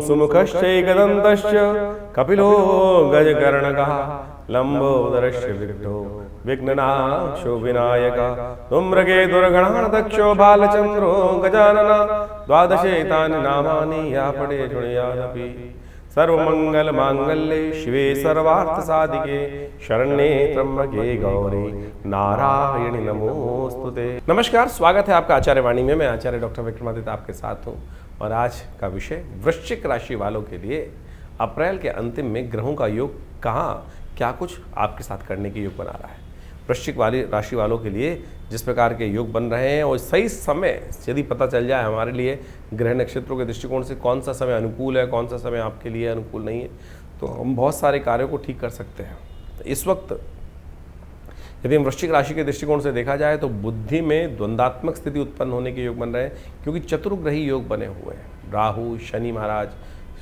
सुमुखश्चैकदन्तश्च कपिलो गजकर्णकः लम्बोदरश्च Victo विघ्ननाशो विनायकः धूम्रकेतुर्गणाध्यक्षो बालचन्द्रो Gajanan द्वादशेतानि नामानि या पठे शृणुयादपि। सर्वमंगल मांगल्ये शिवे सर्वार्थसाधिके शरण्ये त्र्यंबके गौरी नारायणी नमोस्तुते। नमस्कार, स्वागत है आपका आचार्य वाणी में। मैं आचार्य डॉक्टर विक्रमादित्य आपके साथ हूँ और आज का विषय वृश्चिक राशि वालों के लिए अप्रैल के अंतिम में ग्रहों का योग कहाँ क्या कुछ आपके साथ करने के योग बना रहा है। वृश्चिक वाली राशि वालों के लिए जिस प्रकार के योग बन रहे हैं और सही समय यदि पता चल जाए हमारे लिए ग्रह नक्षत्रों के दृष्टिकोण से कौन सा समय अनुकूल है, कौन सा समय आपके लिए अनुकूल नहीं है, तो हम बहुत सारे कार्यों को ठीक कर सकते हैं। इस वक्त यदि हम वृश्चिक राशि के दृष्टिकोण से देखा जाए तो बुद्धि में द्वंद्वात्मक स्थिति उत्पन्न होने के योग बन रहे हैं, क्योंकि चतुर्ग्रही योग बने हुए हैं। राहु, शनि महाराज,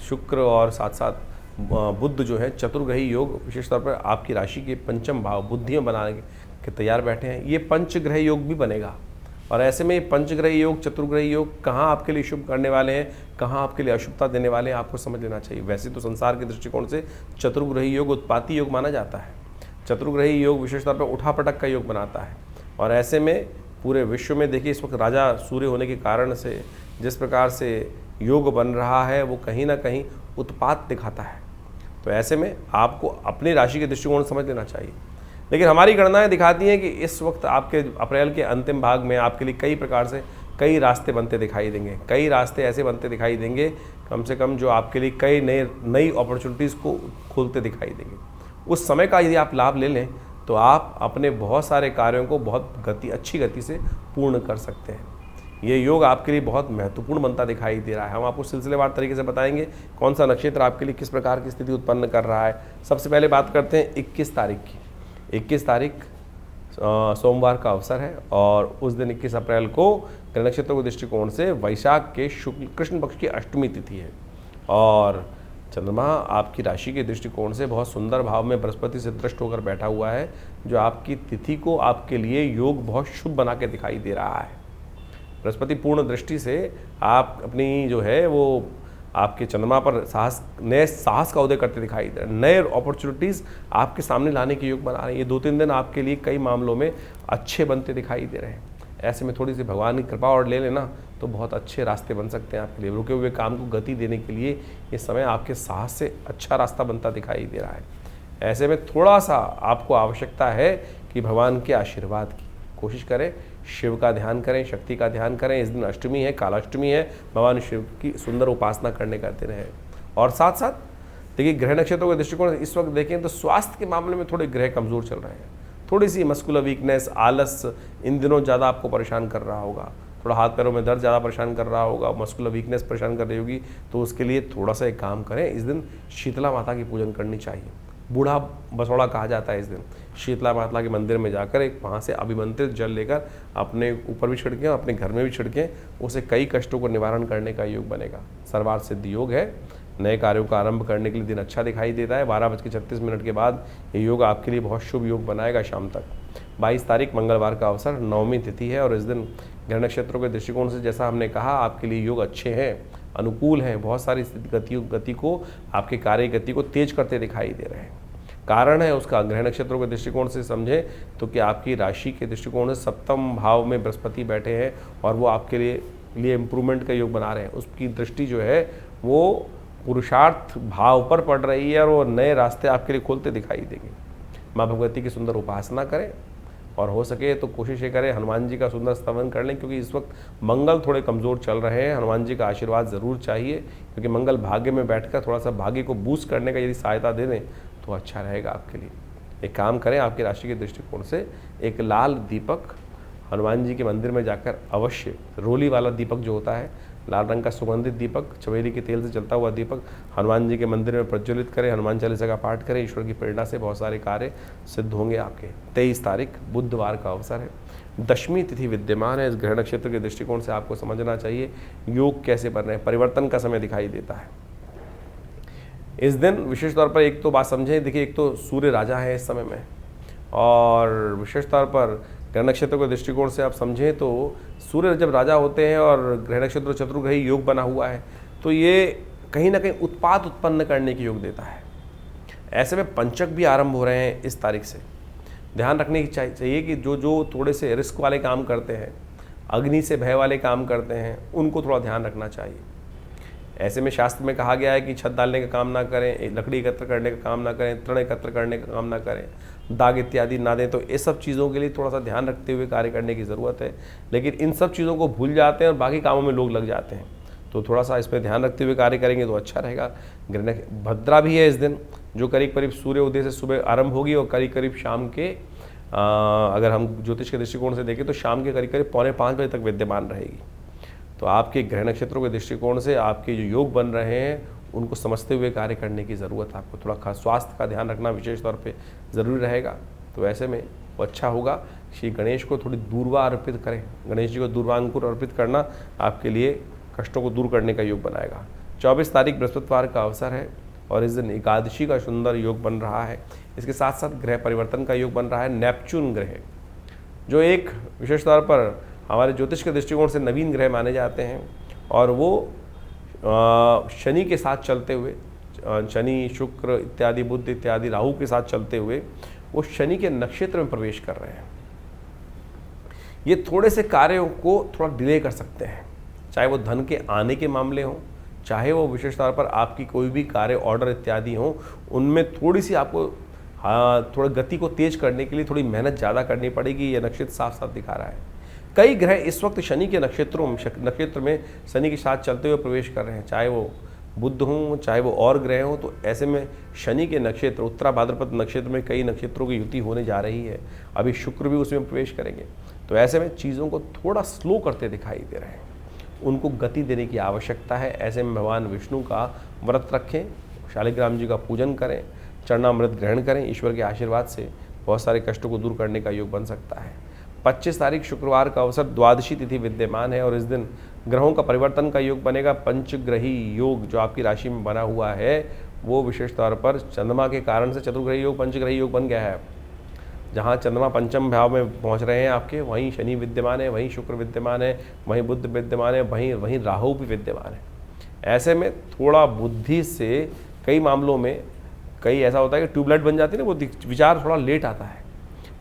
शुक्र और साथ साथ बुध जो है चतुर्ग्रही योग विशेष तौर पर आपकी राशि के पंचम भाव बुद्धि में बनाने के तैयार बैठे हैं। ये पंचग्रह योग भी बनेगा और ऐसे में पंचग्रही योग, चतुर्ग्रही योग कहाँ आपके लिए शुभ करने वाले हैं, कहाँ आपके लिए अशुभता देने वाले हैं, आपको समझ लेना चाहिए। वैसे तो संसार के दृष्टिकोण से चतुर्ग्रही योग उत्पाती योग माना जाता है। चतुर्ग्रही योग विशेष तौर पर उठापटक का योग बनाता है और ऐसे में पूरे विश्व में देखिए इस वक्त राजा सूर्य होने के कारण से जिस प्रकार से योग बन रहा है वो कहीं ना कहीं उत्पात दिखाता है। तो ऐसे में आपको अपनी राशि के दृष्टिकोण समझ लेना चाहिए। लेकिन हमारी गणनाएं दिखाती हैं कि इस वक्त आपके अप्रैल के अंतिम भाग में आपके लिए कई प्रकार से कई रास्ते बनते दिखाई देंगे। कई रास्ते ऐसे बनते दिखाई देंगे कम से कम जो आपके लिए कई नई अपॉर्चुनिटीज़ को खोलते दिखाई देंगे। उस समय का यदि आप लाभ ले लें तो आप अपने बहुत सारे कार्यों को बहुत अच्छी गति से पूर्ण कर सकते हैं। ये योग आपके लिए बहुत महत्वपूर्ण बनता दिखाई दे रहा है। हम आपको सिलसिलेवार तरीके से बताएंगे कौन सा नक्षत्र आपके लिए किस प्रकार की स्थिति उत्पन्न कर रहा है। सबसे पहले बात करते हैं 21 तारीख की। 21 तारीख सोमवार का अवसर है और उस दिन 21 अप्रैल को ग्रह नक्षत्रों के दृष्टिकोण से वैशाख के शुक्ल कृष्ण पक्ष की अष्टमी तिथि है और चंद्रमा आपकी राशि के दृष्टिकोण से बहुत सुंदर भाव में बृहस्पति से दृष्ट होकर बैठा हुआ है, जो आपकी तिथि को आपके लिए योग बहुत शुभ बना के दिखाई दे रहा है। बृहस्पति पूर्ण दृष्टि से आप अपनी जो है वो आपके चंद्रमा पर नए साहस का उदय करते दिखाई दे रहे हैं। नए अपॉर्चुनिटीज़ आपके सामने लाने के योग बना रहे हैं। ये 2-3 दिन आपके लिए कई मामलों में अच्छे बनते दिखाई दे रहे हैं। ऐसे में थोड़ी सी भगवान की कृपा और ले लेना तो बहुत अच्छे रास्ते बन सकते हैं आपके लिए। रुके हुए काम को गति देने के लिए ये समय आपके साहस से अच्छा रास्ता बनता दिखाई दे रहा है। ऐसे में थोड़ा सा आपको आवश्यकता है कि भगवान के आशीर्वाद की कोशिश करें, शिव का ध्यान करें, शक्ति का ध्यान करें। इस दिन अष्टमी है, कालाष्टमी है, भगवान शिव की सुंदर उपासना करने करते रहें। और साथ साथ देखिए ग्रह नक्षत्रों के दृष्टिकोण इस वक्त देखें तो स्वास्थ्य के मामले में थोड़े ग्रह कमज़ोर चल रहे हैं। थोड़ी सी मस्कुलर वीकनेस, आलस इन दिनों ज़्यादा आपको परेशान कर रहा होगा। थोड़ा हाथ पैरों में दर्द ज़्यादा परेशान कर रहा होगा, मस्कुलर वीकनेस परेशान कर रही होगी, तो उसके लिए थोड़ा सा एक काम करें। इस दिन शीतला माता की पूजन करनी चाहिए। बूढ़ा बसौड़ा कहा जाता है इस दिन। शीतला माता के मंदिर में जाकर एक वहाँ से अभिमंत्रित जल लेकर अपने ऊपर भी छिड़कें, अपने घर में भी छिड़कें, उसे कई कष्टों को निवारण करने का योग बनेगा। सर्वार्थ सिद्ध योग है। नए कार्यों का आरंभ करने के लिए दिन अच्छा दिखाई देता है। 12:36 के बाद ये योग आपके लिए बहुत शुभ योग बनाएगा शाम तक। 22 तारीख मंगलवार का अवसर, नवमी तिथि है और इस दिन ग्रह नक्षत्रों के दृष्टिकोण से जैसा हमने कहा आपके लिए योग अच्छे हैं, अनुकूल हैं। बहुत सारी गति को आपके कार्य गति को तेज करते दिखाई दे रहे हैं। कारण है उसका ग्रह नक्षत्रों के दृष्टिकोण से समझें तो कि आपकी राशि के दृष्टिकोण से सप्तम भाव में बृहस्पति बैठे हैं और वो आपके लिए इम्प्रूवमेंट का योग बना रहे हैं। उसकी दृष्टि जो है वो पुरुषार्थ भाव पर पड़ रही है और वो नए रास्ते आपके लिए खोलते दिखाई देंगे। माँ भगवती की सुंदर उपासना करें और हो सके तो कोशिश ये करें हनुमान जी का सुंदर स्तवन कर लें, क्योंकि इस वक्त मंगल थोड़े कमज़ोर चल रहे हैं। हनुमान जी का आशीर्वाद ज़रूर चाहिए, क्योंकि मंगल भाग्य में बैठकर थोड़ा सा भाग्य को बूस्ट करने का यदि सहायता दे दें तो अच्छा रहेगा आपके लिए। एक काम करें, आपकी राशि के दृष्टिकोण से एक लाल दीपक हनुमान जी के मंदिर में जाकर अवश्य, रोली वाला दीपक जो होता है, लाल रंग का सुगंधित दीपक, चमेली के तेल से जलता हुआ दीपक हनुमान जी के मंदिर में प्रज्वलित करें। हनुमान चालीसा का पाठ करें। ईश्वर की प्रेरणा से बहुत सारे कार्य सिद्ध होंगे आपके। 23 तारीख बुधवार का अवसर है, दशमी तिथि विद्यमान है। इस ग्रह नक्षत्र के दृष्टिकोण से आपको समझना चाहिए योग कैसे बन रहे हैं। परिवर्तन का समय दिखाई देता है इस दिन। विशेष तौर पर एक तो बात समझें, देखिए एक तो सूर्य राजा है इस समय में, और विशेष तौर पर ग्रह नक्षत्र के दृष्टिकोण से आप समझें तो सूर्य जब राजा होते हैं और ग्रह नक्षत्र चतुर्ग्रही योग बना हुआ है तो ये कहीं ना कहीं उत्पाद उत्पन्न करने की योग देता है। ऐसे में पंचक भी आरंभ हो रहे हैं इस तारीख से। ध्यान रखने की चाहिए कि जो जो थोड़े से रिस्क वाले काम करते हैं, अग्नि से भय वाले काम करते हैं, उनको थोड़ा ध्यान रखना चाहिए। ऐसे में शास्त्र में कहा गया है कि छत डालने का काम ना करें, लकड़ी एकत्र करने का काम ना करें, तृण एकत्र करने का काम ना करें, दाग इत्यादि ना दें। तो ये सब चीज़ों के लिए थोड़ा सा ध्यान रखते हुए कार्य करने की ज़रूरत है। लेकिन इन सब चीज़ों को भूल जाते हैं और बाकी कामों में लोग लग जाते हैं। तो थोड़ा सा इस पर ध्यान रखते हुए कार्य करेंगे तो अच्छा रहेगा। भद्रा भी है इस दिन, जो करीब करीब सूर्य उदय से सुबह आरंभ होगी और करीब करीब शाम के अगर हम ज्योतिष के दृष्टिकोण से देखें तो शाम के करीब करीब 4:45 बजे तक विद्यमान रहेगी। तो आपके ग्रह नक्षत्रों के दृष्टिकोण से आपके जो योग बन रहे हैं उनको समझते हुए कार्य करने की ज़रूरत है। आपको थोड़ा खास स्वास्थ्य का ध्यान रखना विशेष तौर पे ज़रूरी रहेगा। तो ऐसे में वो अच्छा होगा। श्री गणेश को थोड़ी दूर्वा अर्पित करें। गणेश जी को दूर्वांकुर अर्पित करना आपके लिए कष्टों को दूर करने का योग बनाएगा। 24 तारीख बृहस्पतिवार का अवसर है और इस दिन एकादशी का सुंदर योग बन रहा है। इसके साथ साथ ग्रह परिवर्तन का योग बन रहा है। नेपच्यून ग्रह, जो एक विशेष तौर पर हमारे ज्योतिष के दृष्टिकोण से नवीन ग्रह माने जाते हैं, और वो शनि के साथ चलते हुए, शनि शुक्र इत्यादि बुध इत्यादि राहु के साथ चलते हुए वो शनि के नक्षत्र में प्रवेश कर रहे हैं। ये थोड़े से कार्यों को थोड़ा डिले कर सकते हैं, चाहे वो धन के आने के मामले हों, चाहे वो विशेष तौर पर आपकी कोई भी कार्य ऑर्डर इत्यादि हों, उनमें थोड़ी सी आपको थोड़ा गति को तेज करने के लिए थोड़ी मेहनत ज़्यादा करनी पड़ेगी। ये नक्षत्र साफ साफ दिखा रहा है। कई ग्रह इस वक्त शनि के नक्षत्र में शनि के साथ चलते हुए प्रवेश कर रहे हैं, चाहे वो बुध हों, चाहे वो और ग्रह हों। तो ऐसे में शनि के नक्षत्र उत्तरा भाद्रपद नक्षत्र में कई नक्षत्रों की युति होने जा रही है। अभी शुक्र भी उसमें प्रवेश करेंगे। तो ऐसे में चीज़ों को थोड़ा स्लो करते दिखाई दे रहे हैं, उनको गति देने की आवश्यकता है। ऐसे में भगवान विष्णु का व्रत रखें, शालिग्राम जी का पूजन करें, चरणामृत ग्रहण करें। ईश्वर के आशीर्वाद से बहुत सारे कष्टों को दूर करने का योग बन सकता है। 25 तारीख शुक्रवार का अवसर, द्वादशी तिथि विद्यमान है और इस दिन ग्रहों का परिवर्तन का योग बनेगा। पंचग्रही योग जो आपकी राशि में बना हुआ है वो विशेष तौर पर चंद्रमा के कारण से चतुर्ग्रही योग पंचग्रही योग बन गया है। जहाँ चंद्रमा पंचम भाव में पहुँच रहे हैं आपके, वहीं शनि विद्यमान है, वहीं शुक्र विद्यमान है, वहीं बुध विद्यमान है, वहीं राहु भी विद्यमान है। ऐसे में थोड़ा बुद्धि से कई मामलों में ऐसा होता है कि ट्यूबलाइट बन जाती है ना, वो विचार थोड़ा लेट आता है।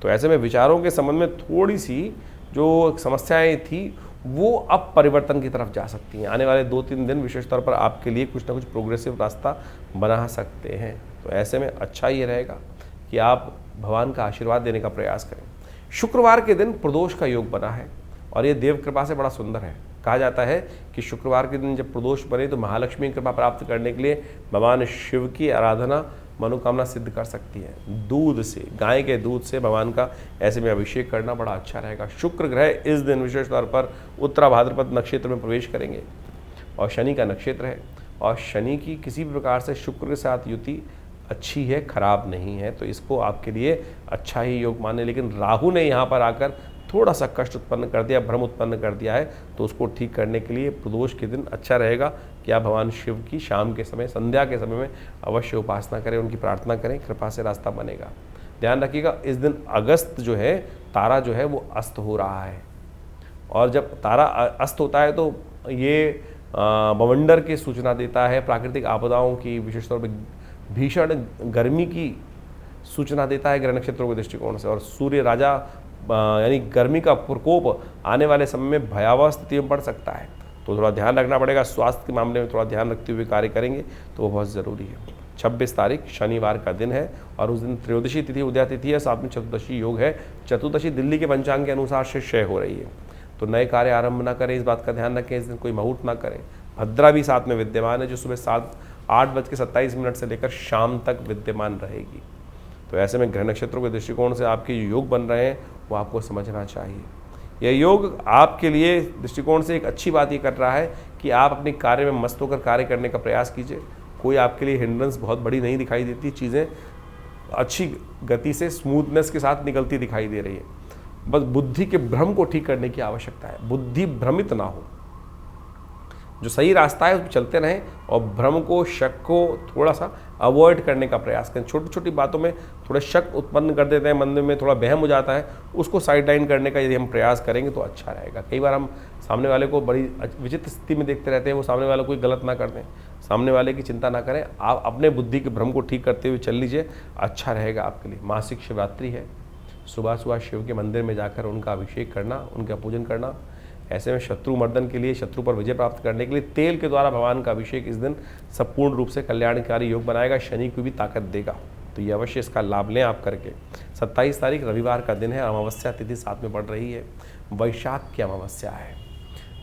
तो ऐसे में विचारों के संबंध में थोड़ी सी जो समस्याएं थी वो अब परिवर्तन की तरफ जा सकती हैं। आने वाले 2-3 दिन विशेष तौर पर आपके लिए कुछ ना कुछ प्रोग्रेसिव रास्ता बना सकते हैं। तो ऐसे में अच्छा ये रहेगा कि आप भगवान का आशीर्वाद देने का प्रयास करें। शुक्रवार के दिन प्रदोष का योग बना है और ये देव कृपा से बड़ा सुंदर है। कहा जाता है कि शुक्रवार के दिन जब प्रदोष बने तो महालक्ष्मी की कृपा प्राप्त करने के लिए भगवान शिव की आराधना मनोकामना सिद्ध कर सकती है। दूध से, गाय के दूध से भगवान का ऐसे में अभिषेक करना बड़ा अच्छा रहेगा। शुक्र ग्रह इस दिन विशेष तौर पर उत्तरा भाद्रपद नक्षत्र में प्रवेश करेंगे और शनि का नक्षत्र है और शनि की किसी भी प्रकार से शुक्र के साथ युति अच्छी है, खराब नहीं है। तो इसको आपके लिए अच्छा ही योग माने। लेकिन राहु ने यहाँ पर आकर थोड़ा सा कष्ट उत्पन्न कर दिया, भ्रम उत्पन्न कर दिया है। तो उसको ठीक करने के लिए प्रदोष के दिन अच्छा रहेगा कि आप भगवान शिव की शाम के समय, संध्या के समय में अवश्य उपासना करें, उनकी प्रार्थना करें, कृपा से रास्ता बनेगा। ध्यान रखिएगा, इस दिन अगस्त जो है, तारा जो है वो अस्त हो रहा है और जब तारा अस्त होता है तो ये बवंडर की सूचना देता है, प्राकृतिक आपदाओं की, विशेष तौर पर भीषण गर्मी की सूचना देता है ग्रह नक्षत्रों के दृष्टिकोण से। और सूर्य राजा यानी गर्मी का प्रकोप आने वाले समय में भयावह स्थिति में पड़ सकता है। तो थोड़ा ध्यान रखना पड़ेगा। स्वास्थ्य के मामले में थोड़ा ध्यान रखते हुए कार्य करेंगे तो वो बहुत ज़रूरी है। 26 तारीख शनिवार का दिन है और उस दिन त्रयोदशी तिथि उदया तिथि है, साथ में चतुर्दशी योग है। चतुर्दशी दिल्ली के पंचांग के अनुसार से क्षय हो रही है। तो नए कार्य आरंभ ना करें, इस बात का ध्यान रखें। इस दिन कोई मुहूर्त ना करें। भद्रा भी साथ में विद्यमान है जो सुबह 8:27 से लेकर शाम तक विद्यमान रहेगी। तो ऐसे में ग्रह नक्षत्रों के दृष्टिकोण से आपके जो योग बन रहे हैं वो आपको समझना चाहिए। यह योग आपके लिए दृष्टिकोण से एक अच्छी बात ये कर रहा है कि आप अपने कार्य में मस्त होकर कार्य करने का प्रयास कीजिए। कोई आपके लिए हिंड्रेंस बहुत बड़ी नहीं दिखाई देती, चीज़ें अच्छी गति से स्मूथनेस के साथ निकलती दिखाई दे रही है। बस बुद्धि के भ्रम को ठीक करने की आवश्यकता है। बुद्धि भ्रमित ना हो, जो सही रास्ता है उस पर चलते रहें और भ्रम को, शक को थोड़ा सा अवॉइड करने का प्रयास करें। छोटी छोटी बातों में थोड़े शक उत्पन्न कर देते हैं, मन में थोड़ा वहम हो जाता है, उसको साइड लाइन करने का यदि हम प्रयास करेंगे तो अच्छा रहेगा। कई बार हम सामने वाले को बड़ी विचित्र स्थिति में देखते रहते हैं, वो सामने वाले कोई गलत ना कर दें, सामने वाले की चिंता ना करें, आप अपने बुद्धि के भ्रम को ठीक करते हुए चल लीजिए, अच्छा रहेगा आपके लिए। मासिक शिवरात्रि है, सुबह सुबह शिव के मंदिर में जाकर उनका अभिषेक करना, उनका पूजन करना। ऐसे में शत्रु मर्दन के लिए, शत्रु पर विजय प्राप्त करने के लिए तेल के द्वारा भगवान का अभिषेक इस दिन संपूर्ण रूप से कल्याणकारी योग बनाएगा, शनि को भी ताकत देगा। तो ये अवश्य इसका लाभ लें आप करके। 27 तारीख रविवार का दिन है, अमावस्या तिथि साथ में पड़ रही है, वैशाख की अमावस्या है।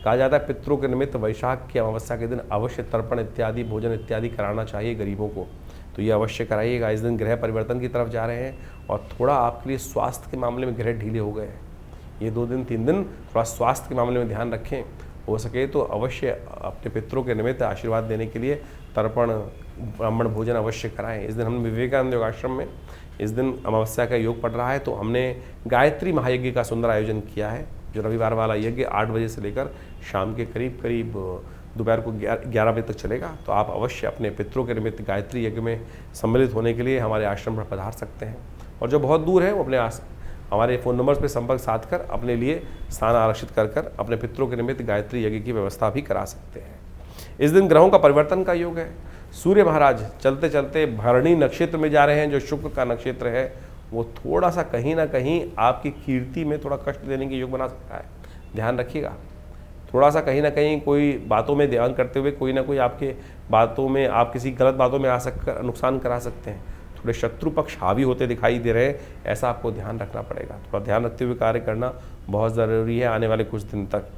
कहा जाता है पितरों के निमित्त वैशाख की अमावस्या के दिन अवश्य तर्पण इत्यादि, भोजन इत्यादि कराना चाहिए गरीबों को, तो ये अवश्य कराइएगा। इस दिन ग्रह परिवर्तन की तरफ जा रहे हैं और थोड़ा आपके लिए स्वास्थ्य के मामले में ग्रह ढीले हो गए हैं। ये 2 दिन 3 दिन थोड़ा स्वास्थ्य के मामले में ध्यान रखें। हो सके तो अवश्य अपने पितरों के निमित्त आशीर्वाद देने के लिए तर्पण, ब्राह्मण भोजन अवश्य कराएं। इस दिन हमने विवेकानंद योगाश्रम में, इस दिन अमावस्या का योग पड़ रहा है, तो हमने गायत्री महायज्ञ का सुंदर आयोजन किया है। जो रविवार वाला यज्ञ 8 बजे से लेकर शाम के करीब दोपहर को 11 बजे तक चलेगा। तो आप अवश्य अपने पितरों के निमित्त गायत्री यज्ञ में सम्मिलित होने के लिए हमारे आश्रम पर पधार सकते हैं। और जो बहुत दूर है वो अपने हमारे फ़ोन नंबर्स पर संपर्क साध कर अपने लिए स्थान आरक्षित कर अपने पितरों के निमित्त गायत्री यज्ञ की व्यवस्था भी करा सकते हैं। इस दिन ग्रहों का परिवर्तन का योग है। सूर्य महाराज चलते चलते भरणी नक्षत्र में जा रहे हैं, जो शुक्र का नक्षत्र है, वो थोड़ा सा कहीं ना कहीं आपकी कीर्ति में थोड़ा कष्ट देने के योग बना सकता है, ध्यान रखिएगा। थोड़ा सा कहीं ना कहीं कोई बातों में ध्यान करते हुए कोई ना कोई आपके बातों में, आप किसी गलत बातों में आ सककर नुकसान करा सकते हैं। थोड़े शत्रु पक्ष हावी होते दिखाई दे रहे हैं, ऐसा आपको ध्यान रखना पड़ेगा। थोड़ा ध्यान रखते हुए कार्य करना बहुत ज़रूरी है आने वाले कुछ दिन तक।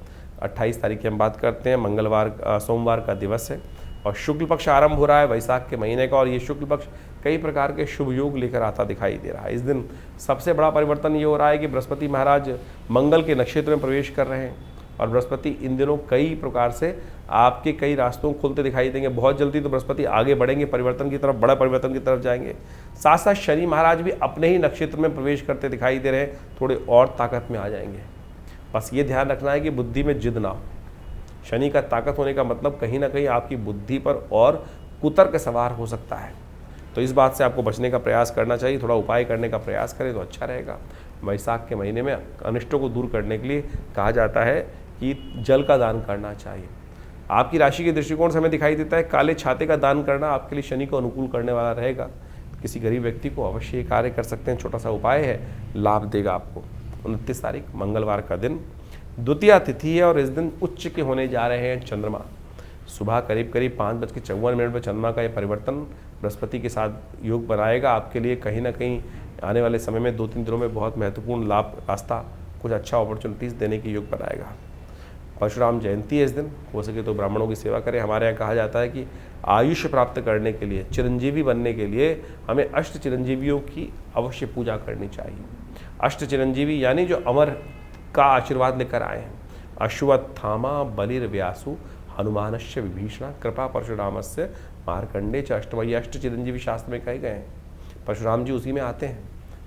28 तारीख की हम बात करते हैं, सोमवार का दिवस है और शुक्ल पक्ष आरंभ हो रहा है वैशाख के महीने का, और ये शुक्ल पक्ष कई प्रकार के शुभ योग लेकर आता दिखाई दे रहा है। इस दिन सबसे बड़ा परिवर्तन ये हो रहा है कि बृहस्पति महाराज मंगल के नक्षत्र में प्रवेश कर रहे हैं, और बृहस्पति इन दिनों कई प्रकार से आपके कई रास्तों खुलते दिखाई देंगे। बहुत जल्दी तो बृहस्पति आगे बढ़ेंगे परिवर्तन की तरफ, बड़ा परिवर्तन की तरफ जाएंगे। साथ साथ शनि महाराज भी अपने ही नक्षत्र में प्रवेश करते दिखाई दे रहे हैं, थोड़े और ताकत में आ जाएंगे। बस ये ध्यान रखना है कि बुद्धि में जिद ना हो। शनि का ताकत होने का मतलब कहीं ना कहीं आपकी बुद्धि पर और कुतर्क सवार हो सकता है, तो इस बात से आपको बचने का प्रयास करना चाहिए। थोड़ा उपाय करने का प्रयास करें तो अच्छा रहेगा। वैशाख के महीने में अनिष्टों को दूर करने के लिए कहा जाता है कि जल का दान करना चाहिए। आपकी राशि के दृष्टिकोण से हमें दिखाई देता है काले छाते का दान करना आपके लिए शनि को अनुकूल करने वाला रहेगा। किसी गरीब व्यक्ति को अवश्य ये कार्य कर सकते हैं, छोटा सा उपाय है, लाभ देगा आपको। 29 तारीख मंगलवार का दिन, द्वितीया तिथि है और इस दिन उच्च के होने जा रहे हैं चंद्रमा। सुबह करीब 5:54 पर चंद्रमा का ये परिवर्तन बृहस्पति के साथ योग बनाएगा आपके लिए। कहीं ना कहीं आने वाले समय में 2-3 दिनों में बहुत महत्वपूर्ण लाभ, रास्ता, कुछ अच्छा अपॉर्चुनिटीज़ देने की योग बनाएगा। परशुराम जयंती है इस दिन, हो सके तो ब्राह्मणों की सेवा करें। हमारे यहाँ कहा जाता है कि आयुष प्राप्त करने के लिए, चिरंजीवी बनने के लिए हमें अष्ट चिरंजीवियों की अवश्य पूजा करनी चाहिए। अष्ट चिरंजीवी यानी जो अमर का आशीर्वाद लेकर आए हैं। अश्वत्थामा बलिर्व्यासु हनुमानस्य विभीषण कृपा परशुरामस्य मार्कंडे च अष्टम, ये अष्ट चिरंजीवी शास्त्र में कहे गए हैं। परशुराम जी उसी में आते हैं,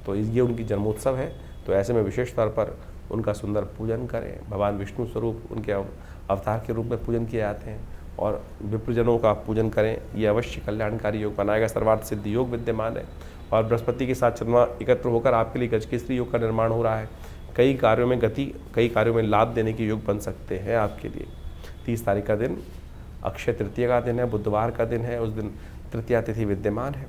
तो ये उनकी जन्मोत्सव है। तो ऐसे में विशेष तौर पर उनका सुंदर पूजन करें। भगवान विष्णु स्वरूप उनके अवतार के रूप में पूजन किए जाते हैं, और विप्रजनों का पूजन करें। ये अवश्य कल्याणकारी योग बनाएगा। सर्वार्थ सिद्धि योग विद्यमान है, और बृहस्पति के साथ चंद्रमा एकत्र होकर आपके लिए गजकेसरी योग का निर्माण हो रहा है। कई कार्यों में गति, कई कार्यों में लाभ देने के योग बन सकते हैं आपके लिए। 30 तारीख का दिन अक्षय तृतीया का दिन है, बुधवार का दिन है। उस दिन तृतीया तिथि विद्यमान है,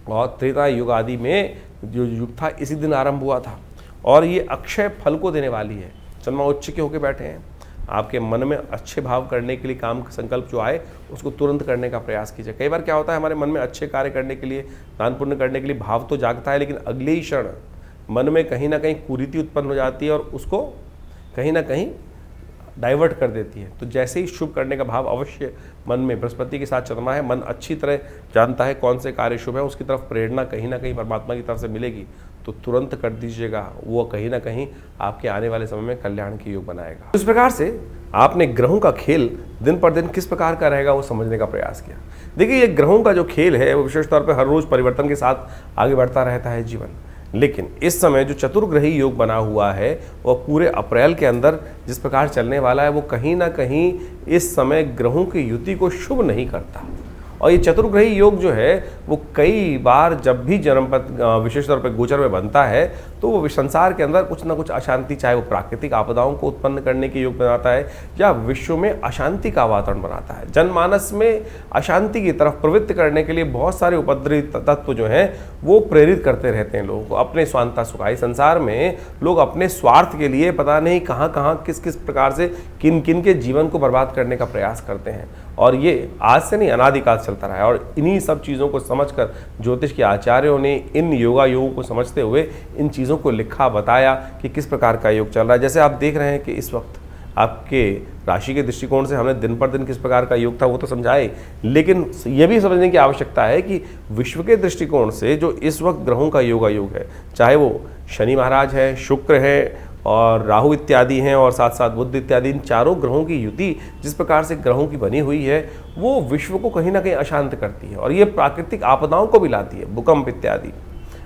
और त्रेता युग आदि में जो युग था इसी दिन आरंभ हुआ था, और ये अक्षय फल को देने वाली है। चंद्रमा उच्च के होकर बैठे हैं। आपके मन में अच्छे भाव करने के लिए काम संकल्प जो आए उसको तुरंत करने का प्रयास कीजिए। कई बार क्या होता है, हमारे मन में अच्छे कार्य करने के लिए, दान पुण्य करने के लिए भाव तो जागता है, लेकिन अगले ही क्षण मन में कहीं ना कहीं कुरीति उत्पन्न हो जाती है और उसको कहीं ना कहीं डाइवर्ट कर देती है। तो जैसे ही शुभ करने का भाव अवश्य मन में, बृहस्पति के साथ चंद्रमा है, मन अच्छी तरह जानता है कौन से कार्य शुभ है, उसकी तरफ प्रेरणा कहीं ना कहीं परमात्मा की तरफ से मिलेगी, तो तुरंत कर दीजिएगा। वो कहीं ना कहीं आपके आने वाले समय में कल्याण की योग बनाएगा। इस प्रकार से आपने ग्रहों का खेल दिन पर दिन किस प्रकार का रहेगा वो समझने का प्रयास किया। देखिए, ये ग्रहों का जो खेल है वो विशेष तौर पर हर रोज परिवर्तन के साथ आगे बढ़ता रहता है जीवन। लेकिन इस समय जो चतुर्ग्रही योग बना हुआ है वो पूरे अप्रैल के अंदर जिस प्रकार चलने वाला है, वो कहीं ना कहीं इस समय ग्रहों की युति को शुभ नहीं करता। और ये चतुर्ग्रही योग जो है वो कई बार जब भी जन्मपथ विशेष तौर पर गोचर में बनता है तो वो संसार के अंदर कुछ ना कुछ अशांति, चाहे वो प्राकृतिक आपदाओं को उत्पन्न करने के योग बनाता है या विश्व में अशांति का वातावरण बनाता है। जनमानस में अशांति की तरफ प्रवृत्त करने के लिए बहुत सारे उपद्रवी तत्व जो हैं वो प्रेरित करते रहते हैं लोगों को अपने स्वांता सुखाई। संसार में लोग अपने स्वार्थ के लिए पता नहीं कहाँ कहाँ किस किस प्रकार से किन किन के जीवन को बर्बाद करने का प्रयास करते हैं, और ये आज से नहीं अनादिकाल चलता रहा है। और इन्हीं सब चीज़ों को समझकर ज्योतिष के आचार्यों ने इन योगों को समझते हुए इन चीज़ों को लिखा, बताया कि किस प्रकार का योग चल रहा है। जैसे आप देख रहे हैं कि इस वक्त आपके राशि के दृष्टिकोण से हमने दिन पर दिन किस प्रकार का योग था वो तो समझाए, लेकिन ये भी समझने की आवश्यकता है कि विश्व के दृष्टिकोण से जो इस वक्त ग्रहों का योग है, चाहे वो शनि महाराज है, शुक्र है और राहु इत्यादि हैं और साथ साथ बुध इत्यादि, इन चारों ग्रहों की युति जिस प्रकार से ग्रहों की बनी हुई है वो विश्व को कहीं ना कहीं अशांत करती है और ये प्राकृतिक आपदाओं को भी लाती है, भूकंप इत्यादि।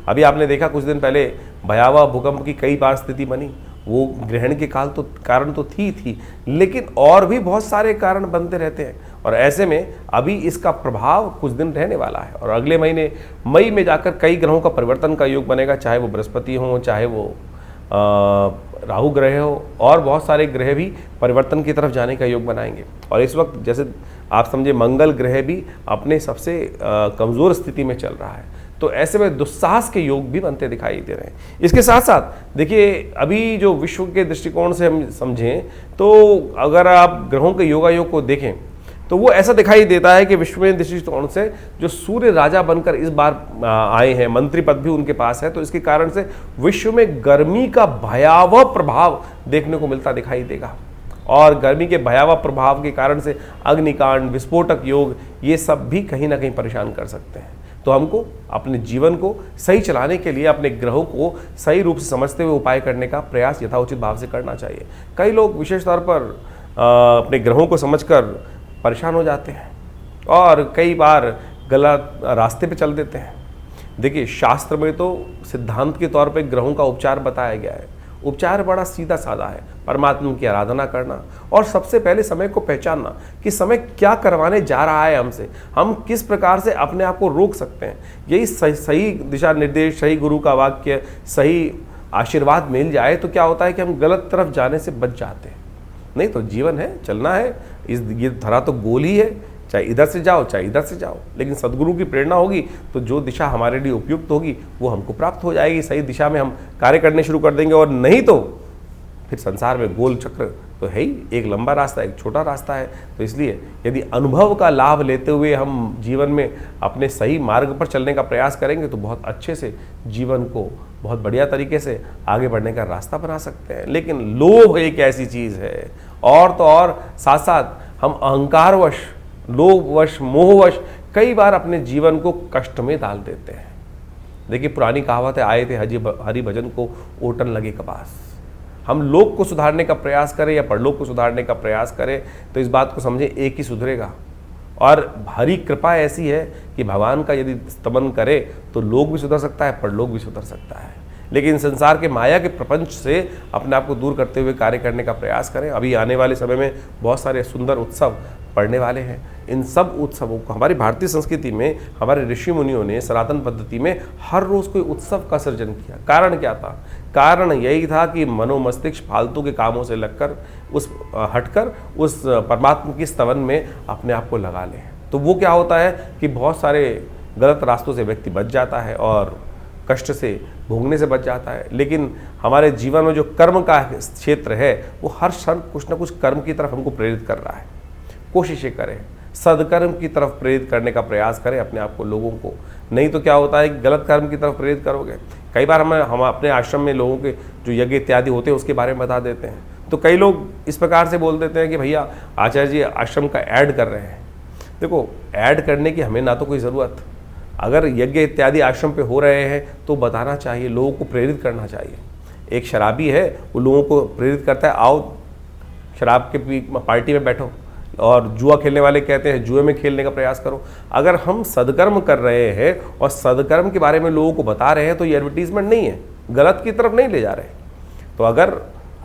अभी आपने देखा कुछ दिन पहले भयावह भूकंप की कई बार स्थिति बनी, वो ग्रहण के कारण तो थी, लेकिन और भी बहुत सारे कारण बनते रहते हैं और ऐसे में अभी इसका प्रभाव कुछ दिन रहने वाला है और अगले महीने मई में जाकर कई ग्रहों का परिवर्तन का योग बनेगा, चाहे वो बृहस्पति हो, चाहे वो राहु ग्रह हो, और बहुत सारे ग्रह भी परिवर्तन की तरफ जाने का योग बनाएंगे। और इस वक्त जैसे आप समझे मंगल ग्रह भी अपने सबसे कमज़ोर स्थिति में चल रहा है, तो ऐसे में दुस्साहस के योग भी बनते दिखाई दे रहे हैं। इसके साथ साथ देखिए अभी जो विश्व के दृष्टिकोण से हम समझें तो अगर आप ग्रहों के योग को देखें तो वो ऐसा दिखाई देता है कि विश्व में दृष्टिकोण से जो सूर्य राजा बनकर इस बार आए हैं, मंत्री पद भी उनके पास है, तो इसके कारण से विश्व में गर्मी का भयावह प्रभाव देखने को मिलता दिखाई देगा और गर्मी के भयावह प्रभाव के कारण से अग्निकांड, विस्फोटक योग, ये सब भी कहीं ना कहीं परेशान कर सकते हैं। तो हमको अपने जीवन को सही चलाने के लिए अपने ग्रहों को सही रूप से समझते हुए उपाय करने का प्रयास यथाउचित भाव से करना चाहिए। कई लोग विशेष तौर पर अपने ग्रहों को समझकर परेशान हो जाते हैं और कई बार गलत रास्ते पे चल देते हैं। देखिए शास्त्र में तो सिद्धांत के तौर पे ग्रहों का उपचार बताया गया है। उपचार बड़ा सीधा साधा है, परमात्मा की आराधना करना और सबसे पहले समय को पहचानना कि समय क्या करवाने जा रहा है हमसे, हम किस प्रकार से अपने आप को रोक सकते हैं। यही सही दिशा निर्देश, सही गुरु का वाक्य, सही आशीर्वाद मिल जाए तो क्या होता है कि हम गलत तरफ जाने से बच जाते हैं। नहीं तो जीवन है, चलना है, ये धरा तो गोल ही है, चाहे इधर से जाओ चाहे इधर से जाओ, लेकिन सदगुरु की प्रेरणा होगी तो जो दिशा हमारे लिए उपयुक्त होगी वो हमको प्राप्त हो जाएगी। सही दिशा में हम कार्य करने शुरू कर देंगे और नहीं तो फिर संसार में गोल चक्र तो है ही, एक लंबा रास्ता एक छोटा रास्ता है। तो इसलिए यदि अनुभव का लाभ लेते हुए हम जीवन में अपने सही मार्ग पर चलने का प्रयास करेंगे तो बहुत अच्छे से जीवन को बहुत बढ़िया तरीके से आगे बढ़ने का रास्ता बना सकते हैं। लेकिन लोभ एक ऐसी चीज़ है और तो और साथ साथ हम अहंकारवश, लोभवश, मोहवश कई बार अपने जीवन को कष्ट में डाल देते हैं। देखिए पुरानी कहावत है, आए थे हरि भजन को ओटन लगे कपास। हम लोक को सुधारने का प्रयास करें या परलोक को सुधारने का प्रयास करें तो इस बात को समझें एक ही सुधरेगा और हरी कृपा ऐसी है कि भगवान का यदि स्तमन करे तो लोक भी सुधर सकता है, परलोक भी सुधर सकता है। लेकिन संसार के माया के प्रपंच से अपने आप को दूर करते हुए कार्य करने का प्रयास करें। अभी आने वाले समय में बहुत सारे सुंदर उत्सव पड़ने वाले हैं। इन सब उत्सवों को हमारी भारतीय संस्कृति में हमारे ऋषि मुनियों ने सनातन पद्धति में हर रोज़ कोई उत्सव का सृजन किया। कारण क्या था? कारण यही था कि मनोमस्तिष्क फालतू के कामों से हटकर उस परमात्मा की स्तवन में अपने आप को लगा लें। तो वो क्या होता है कि बहुत सारे गलत रास्तों से व्यक्ति बच जाता है और कष्ट से भोगने से बच जाता है। लेकिन हमारे जीवन में जो कर्म का क्षेत्र है वो हर क्षण कुछ ना कुछ कर्म की तरफ हमको प्रेरित कर रहा है। कोशिशें करें, सदकर्म की तरफ प्रेरित करने का प्रयास करें अपने आप को, लोगों को। नहीं तो क्या होता है कि गलत कर्म की तरफ प्रेरित करोगे। कई बार हम अपने आश्रम में लोगों के जो यज्ञ इत्यादि होते हैं उसके बारे में बता देते हैं, तो कई लोग इस प्रकार से बोल देते हैं कि भैया आचार्य जी आश्रम का ऐड कर रहे हैं। देखो, ऐड करने की हमें ना तो कोई ज़रूरत, अगर यज्ञ इत्यादि आश्रम पे हो रहे हैं तो बताना चाहिए, लोगों को प्रेरित करना चाहिए। एक शराबी है, वो लोगों को प्रेरित करता है, आओ शराब के पार्टी में बैठो, और जुआ खेलने वाले कहते हैं जुए में खेलने का प्रयास करो। अगर हम सदकर्म कर रहे हैं और सदकर्म के बारे में लोगों को बता रहे हैं तो ये एडवर्टीजमेंट नहीं है, गलत की तरफ नहीं ले जा रहे। तो अगर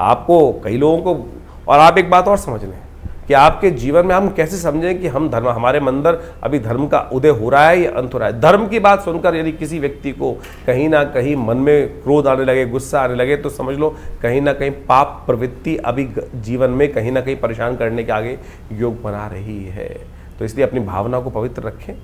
आपको कई लोगों को, और आप एक बात और समझ लें, कि आपके जीवन में हम कैसे समझें कि हम धर्म, हमारे अंदर अभी धर्म का उदय हो रहा है या अंत हो रहा है। धर्म की बात सुनकर यदि किसी व्यक्ति को कहीं ना कहीं मन में क्रोध आने लगे, गुस्सा आने लगे, तो समझ लो कहीं ना कहीं पाप प्रवृत्ति अभी जीवन में कहीं ना कहीं परेशान करने के आगे योग बना रही है। तो इसलिए अपनी भावना को पवित्र रखें।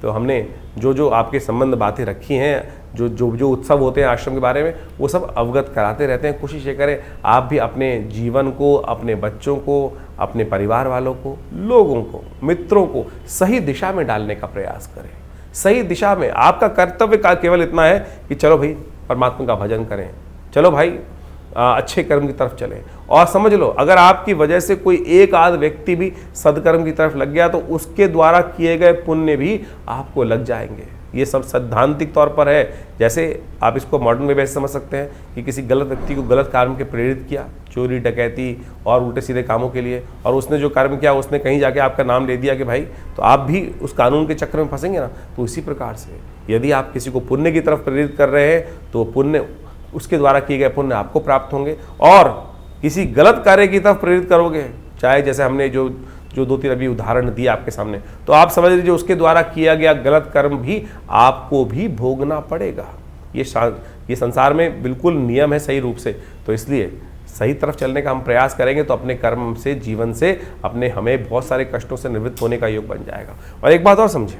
तो हमने जो जो आपके संबंध बातें रखी हैं, जो जो जो उत्सव होते हैं आश्रम के बारे में, वो सब अवगत कराते रहते हैं। कोशिश ये करें आप भी अपने जीवन को, अपने बच्चों को, अपने परिवार वालों को, लोगों को, मित्रों को सही दिशा में डालने का प्रयास करें। सही दिशा में आपका कर्तव्य का केवल इतना है कि चलो भाई परमात्मा का भजन करें, चलो भाई अच्छे कर्म की तरफ चलें। और समझ लो अगर आपकी वजह से कोई एक आध व्यक्ति भी सदकर्म की तरफ लग गया तो उसके द्वारा किए गए पुण्य भी आपको लग जाएंगे। ये सब सैद्धांतिक तौर पर है। जैसे आप इसको मॉडर्न में वैसे समझ सकते हैं कि किसी गलत व्यक्ति को गलत काम के प्रेरित किया, चोरी डकैती और उल्टे सीधे कामों के लिए, और उसने जो कर्म किया उसने कहीं जाके आपका नाम ले दिया कि भाई, तो आप भी उस कानून के चक्कर में फंसेंगे ना। तो इसी प्रकार से यदि आप किसी को पुण्य की तरफ प्रेरित कर रहे हैं तो पुण्य, उसके द्वारा किए गए पुण्य आपको प्राप्त होंगे। और किसी गलत कार्य की तरफ प्रेरित करोगे, चाहे जैसे हमने जो 2-3 अभी उदाहरण दिए आपके सामने, तो आप समझ लीजिए उसके द्वारा किया गया गलत कर्म भी आपको भी भोगना पड़ेगा। ये संसार में बिल्कुल नियम है सही रूप से। तो इसलिए सही तरफ चलने का हम प्रयास करेंगे तो अपने कर्म से, जीवन से अपने हमें बहुत सारे कष्टों से निवृत्त होने का योग बन जाएगा। और एक बात और समझें,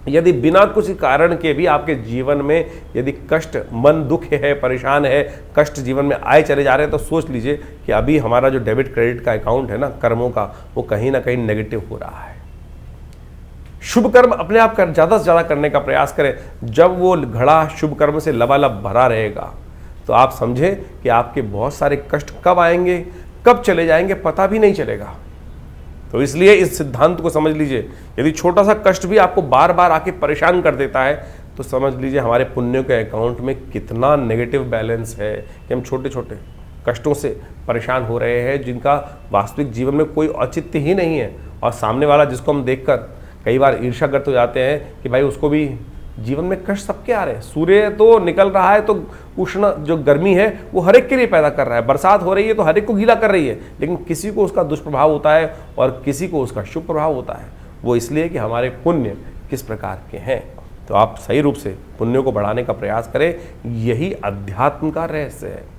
यदि बिना कुछ कारण के भी आपके जीवन में यदि कष्ट, मन दुख है, परेशान है, कष्ट जीवन में आए चले जा रहे हैं, तो सोच लीजिए कि अभी हमारा जो डेबिट क्रेडिट का अकाउंट है ना कर्मों का, वो कहीं ना कहीं नेगेटिव हो रहा है। शुभ कर्म अपने आप ज़्यादा से ज़्यादा करने का प्रयास करें। जब वो घड़ा शुभ कर्म से लबालब भरा रहेगा तो आप समझें कि आपके बहुत सारे कष्ट कब आएंगे, कब चले जाएंगे, पता भी नहीं चलेगा। तो इसलिए इस सिद्धांत को समझ लीजिए, यदि छोटा सा कष्ट भी आपको बार बार आके परेशान कर देता है तो समझ लीजिए हमारे पुण्यों के अकाउंट में कितना नेगेटिव बैलेंस है कि हम छोटे छोटे कष्टों से परेशान हो रहे हैं, जिनका वास्तविक जीवन में कोई औचित्य ही नहीं है। और सामने वाला जिसको हम देखकर कई बार ईर्ष्याग्रस्त हो जाते हैं कि भाई उसको भी जीवन में कष्ट सबके आ रहे हैं। सूर्य तो निकल रहा है तो उष्ण जो गर्मी है वो हर एक के लिए पैदा कर रहा है, बरसात हो रही है तो हर एक को गीला कर रही है, लेकिन किसी को उसका दुष्प्रभाव होता है और किसी को उसका शुभ प्रभाव होता है। वो इसलिए कि हमारे पुण्य किस प्रकार के हैं। तो आप सही रूप से पुण्यों को बढ़ाने का प्रयास करें, यही अध्यात्म का रहस्य है।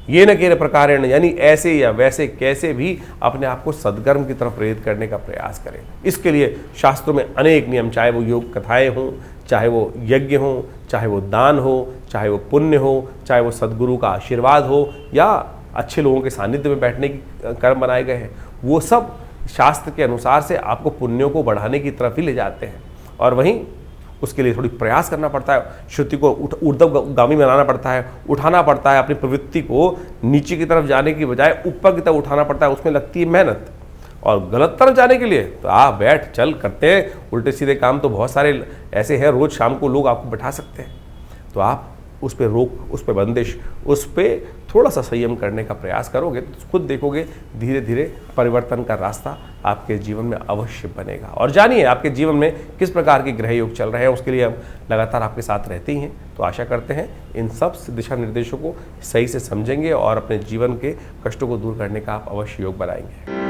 ये न केवल प्रकारेण, यानी ऐसे या वैसे कैसे भी अपने आप को सद्कर्म की तरफ प्रेरित करने का प्रयास करें। इसके लिए शास्त्रों में अनेक नियम, चाहे वो योग कथाएं हों, चाहे वो यज्ञ हो, चाहे वो दान हो, चाहे वो पुण्य हो, चाहे वो सद्गुरु का आशीर्वाद हो, या अच्छे लोगों के सानिध्य में बैठने की कर्म बनाए गए हैं, वो सब शास्त्र के अनुसार से आपको पुण्यों को बढ़ाने की तरफ ही ले जाते हैं। और वहीं उसके लिए थोड़ी प्रयास करना पड़ता है, श्रुति को ऊर्ध्वगामी बनाना पड़ता है, उठाना पड़ता है, अपनी प्रवृत्ति को नीचे की तरफ जाने की बजाय ऊपर की तरफ उठाना पड़ता है, उसमें लगती है मेहनत। और गलत तरफ जाने के लिए तो आप बैठ चल करते हैं उल्टे सीधे काम, तो बहुत सारे ऐसे हैं, रोज़ शाम को लोग आपको बैठा सकते हैं। तो आप उस पर रोक, उस पर बंदिश, उस पर थोड़ा सा संयम करने का प्रयास करोगे तो खुद देखोगे धीरे धीरे परिवर्तन का रास्ता आपके जीवन में अवश्य बनेगा। और जानिए आपके जीवन में किस प्रकार के ग्रह योग चल रहे हैं, उसके लिए हम लगातार आपके साथ रहते ही हैं। तो आशा करते हैं इन सब दिशा निर्देशों को सही से समझेंगे और अपने जीवन के कष्टों को दूर करने का आप अवश्य योग बनाएंगे।